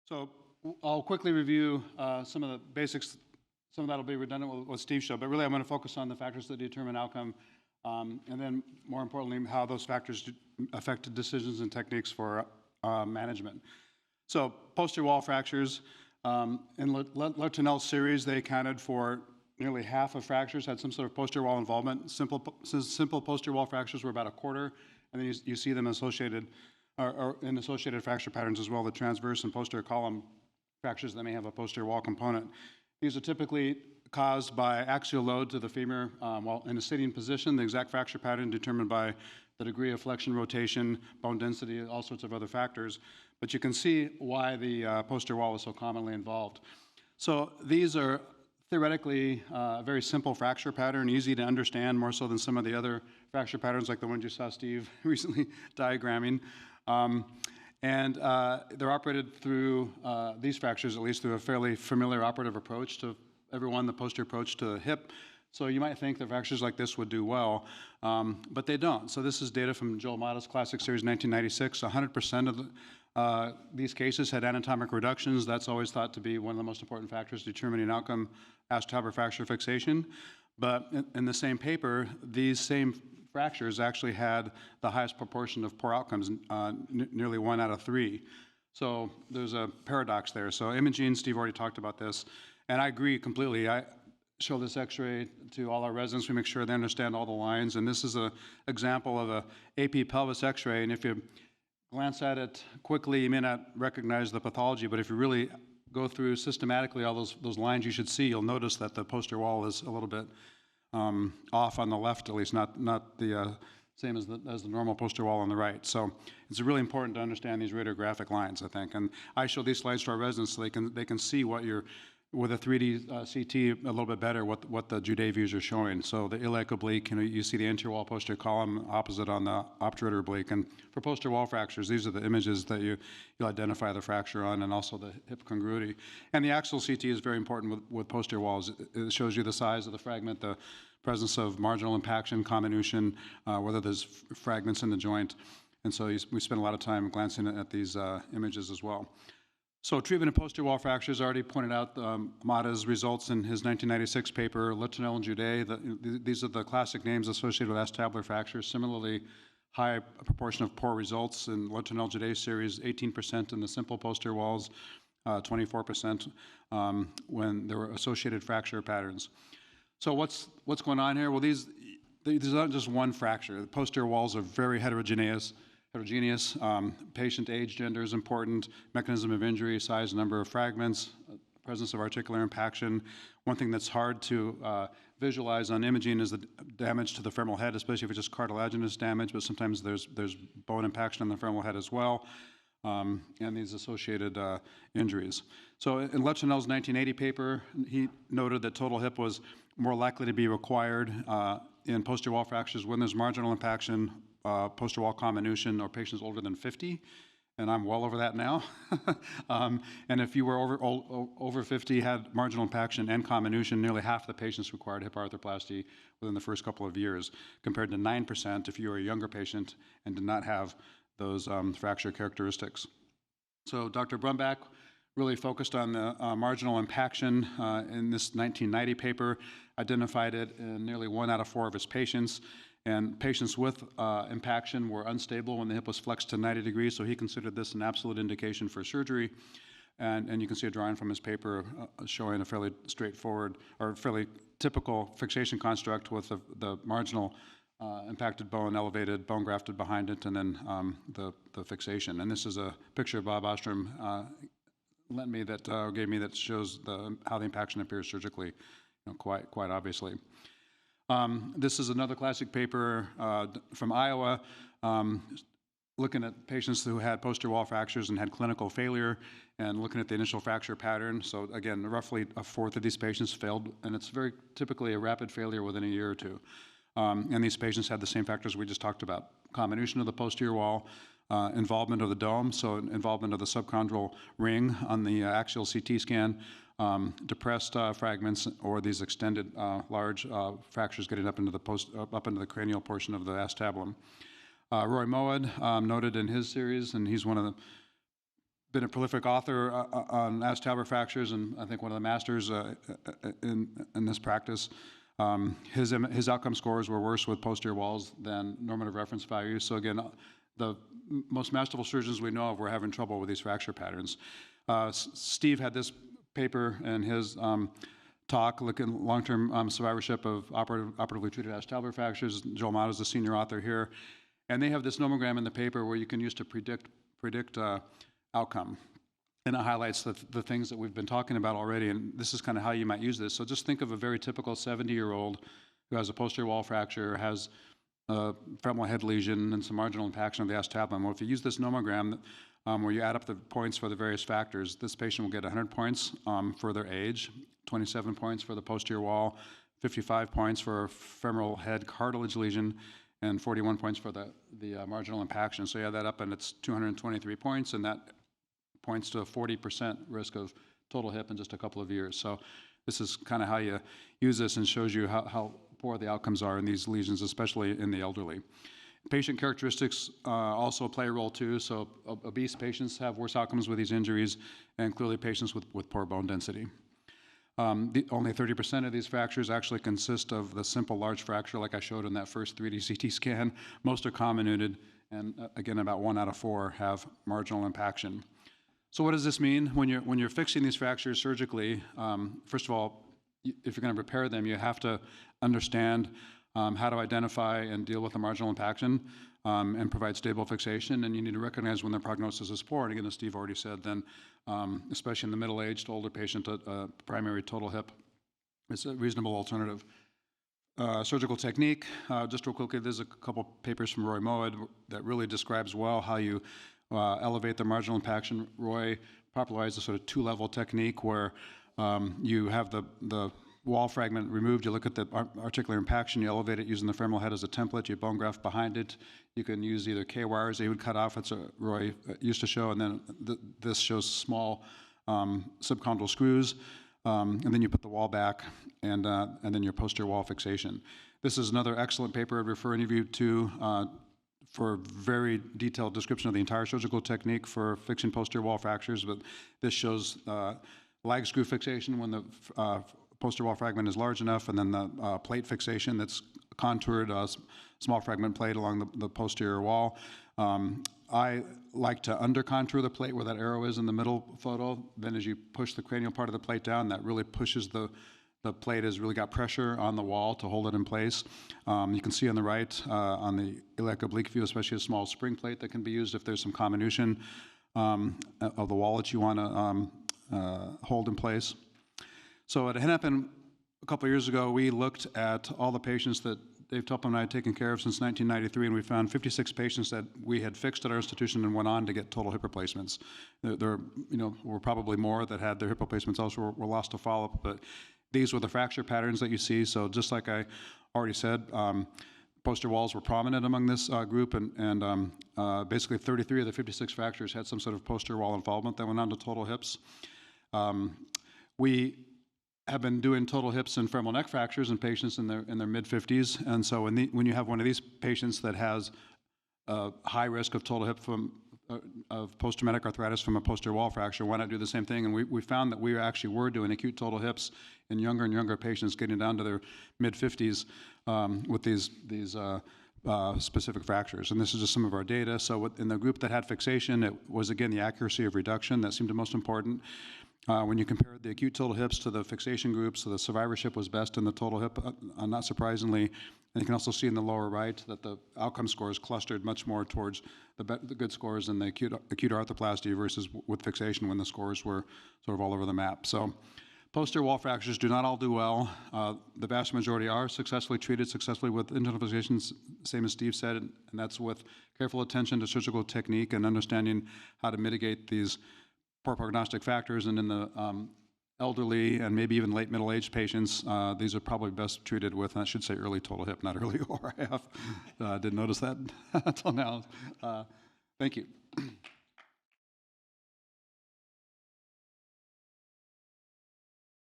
So I'll quickly review some of the basics. Some of that will be redundant with what Steve showed, but really I'm going to focus on the factors that determine outcome, and then more importantly, how those factors affect decisions and techniques for management. So posterior wall fractures, in Letournel's series, they accounted for nearly half of fractures had some sort of posterior wall involvement. Simple posterior wall fractures were about a quarter, and then you see them associated or in associated fracture patterns as well, the transverse and posterior column fractures that may have a posterior wall component. These are typically caused by axial load to the femur while in a sitting position, the exact fracture pattern determined by the degree of flexion, rotation, bone density, all sorts of other factors. But you can see why the posterior wall is so commonly involved. So these are theoretically a very simple fracture pattern, easy to understand, more so than some of the other fracture patterns like the ones you saw Steve recently diagramming. They're operated through, these fractures at least, through a fairly familiar operative approach to everyone, the posterior approach to the hip. So you might think that fractures like this would do well, but they don't. So this is data from Joel Mata's classic series 1996. 100% of these cases had anatomic reductions. That's always thought to be one of the most important factors determining outcome as to have fracture fixation. But in the same paper, these same fractures actually had the highest proportion of poor outcomes, nearly 1 out of 3. So there's a paradox there. So imaging, Steve already talked about this, and I agree completely. I show this x-ray to all our residents. We make sure they understand all the lines, and this is an example of a AP pelvis x-ray, and if you glance at it quickly, you may not recognize the pathology, but if you really go through systematically all those lines you should see, you'll notice that the posterior wall is a little bit off on the left, at least, not the same as the normal posterior wall on the right. So it's really important to understand these radiographic lines, I think. And I show these slides to our residents so they can see what you're, with a 3D CT, a little bit better what the Judet views are showing. So the iliac oblique, you see the anterior wall posterior column opposite on the obturator oblique. And for posterior wall fractures, these are the images that you'll identify the fracture on, and also the hip congruity. And the axial CT is very important with posterior walls. It shows you the size of the fragment, the presence of marginal impaction, comminution, whether there's fragments in the joint. And so we spend a lot of time glancing at these images as well. So treatment of posterior wall fractures, I already pointed out Mata's results in his 1996 paper, Letournel and Judet. These are the classic names associated with acetabular fractures. Similarly, high proportion of poor results in Letournel Judet series, 18% in the simple posterior walls, 24% when there were associated fracture patterns. So what's going on here? Well, these aren't just one fracture. The posterior walls are very heterogeneous. Patient age, gender is important, mechanism of injury, size, number of fragments, presence of articular impaction. One thing that's hard to visualize on imaging is the damage to the femoral head, especially if it's just cartilaginous damage, but sometimes there's bone impaction on the femoral head as well, and these associated injuries. So in Letournel's 1980 paper, he noted that total hip was more likely to be required in posterior wall fractures when there's marginal impaction, posterior wall comminution, or patients older than 50, and I'm well over that now. And if you were over 50, had marginal impaction and comminution, nearly half the patients required hip arthroplasty within the first couple of years, compared to 9% if you were a younger patient and did not have those fracture characteristics. So Dr. Brumbach really focused on the marginal impaction in this 1990 paper, identified it in nearly 1 out of 4 of his patients. And patients with impaction were unstable when the hip was flexed to 90 degrees, so he considered this an absolute indication for surgery. And you can see a drawing from his paper showing a fairly straightforward or fairly typical fixation construct with the marginal impacted bone, elevated, bone grafted behind it, and then the fixation. And this is a picture Bob Ostrom gave me that shows how the impaction appears surgically, quite obviously. This is another classic paper from Iowa, looking at patients who had posterior wall fractures and had clinical failure, and looking at the initial fracture pattern. So again, roughly a fourth of these patients failed, and it's very typically a rapid failure within a year or two. And these patients had the same factors we just talked about: comminution of the posterior wall, involvement of the dome, so involvement of the subchondral ring on the axial CT scan, depressed fragments, or these extended large fractures getting up into the cranial portion of the acetabulum. Roy Moed noted in his series, and he's one of the been a prolific author on acetabular fractures, and I think one of the masters in this practice. His outcome scores were worse with posterior walls than normative reference values. So again, the most masterful surgeons we know of were having trouble with these fracture patterns. Steve had this paper in his talk looking at long-term survivorship of operatively treated acetabular fractures. Joel Mott is the senior author here. And they have this nomogram in the paper where you can use to predict outcome. And it highlights the things that we've been talking about already, and this is kind of how you might use this. So just think of a very typical 70-year-old who has a posterior wall fracture, has a femoral head lesion, and some marginal impaction of the acetabulum. Well, if you use this nomogram where you add up the points for the various factors, this patient will get 100 points for their age, 27 points for the posterior wall, 55 points for a femoral head cartilage lesion, and 41 points for the marginal impaction. So you add that up, and it's 223 points, and that points to a 40% risk of total hip in just a couple of years. So this is kind of how you use this, and shows you how poor the outcomes are in these lesions, especially in the elderly. Patient characteristics also play a role too. So obese patients have worse outcomes with these injuries, and clearly patients with poor bone density. Only 30% of these fractures actually consist of the simple large fracture like I showed in that first 3D CT scan. Most are comminuted, and again, about 1 out of 4 have marginal impaction. So what does this mean? When you're fixing these fractures surgically, first of all, if you're going to repair them, you have to understand how to identify and deal with the marginal impaction and provide stable fixation. And you need to recognize when the prognosis is poor. And again, as Steve already said, then especially in the middle-aged older patient, a primary total hip is a reasonable alternative. Surgical technique, just real quickly, there's a couple papers from Roy Moed that really describes well how you elevate the marginal impaction. Roy popularized a sort of 2-level technique where you have the wall fragment removed, you look at the articular impaction, you elevate it using the femoral head as a template, you bone graft behind it. You can use either K-wires that you would cut off, that's what Roy used to show, and then this shows small subchondral screws, and then you put the wall back, and then your posterior wall fixation. This is another excellent paper I'd refer any of you to for a very detailed description of the entire surgical technique for fixing posterior wall fractures, but this shows lag screw fixation when the posterior wall fragment is large enough, and then the plate fixation that's contoured small fragment plate along the posterior wall. I like to under-contour the plate where that arrow is in the middle photo. Then as you push the cranial part of the plate down, that really pushes the plate has really got pressure on the wall to hold it in place. You can see on the right, on the iliac oblique view, especially a small spring plate that can be used if there's some comminution of the wall that you want to hold in place. So at Hennepin, a couple of years ago, we looked at all the patients that Dave Topham and I had taken care of since 1993, and we found 56 patients that we had fixed at our institution and went on to get total hip replacements. There were probably more that had their hip replacements also were lost to follow-up, but these were the fracture patterns that you see. So just like I already said, posterior walls were prominent among this group, and basically 33 of the 56 fractures had some sort of posterior wall involvement that went on to total hips. We have been doing total hips and femoral neck fractures in patients in their mid-50s, and so when you have one of these patients that has a high risk of total hip of post-traumatic arthritis from a posterior wall fracture, why not do the same thing? And we found that we actually were doing acute total hips in younger and younger patients getting down to their mid-50s with these specific fractures. And this is just some of our data. So in the group that had fixation, it was, again, the accuracy of reduction that seemed the most important. When you compared the acute total hips to the fixation groups, so the survivorship was best in the total hip, not surprisingly. And you can also see in the lower right that the outcome scores clustered much more towards the good scores in the acute arthroplasty versus with fixation when the scores were sort of all over the map. So posterior wall fractures do not all do well. The vast majority are successfully treated successfully with internal fixations, same as Steve said, and that's with careful attention to surgical technique and understanding how to mitigate these poor prognostic factors. And in the elderly and maybe even late middle-aged patients, these are probably best treated with, and I should say early total hip, not early ORIF. Didn't notice that until now. Thank you.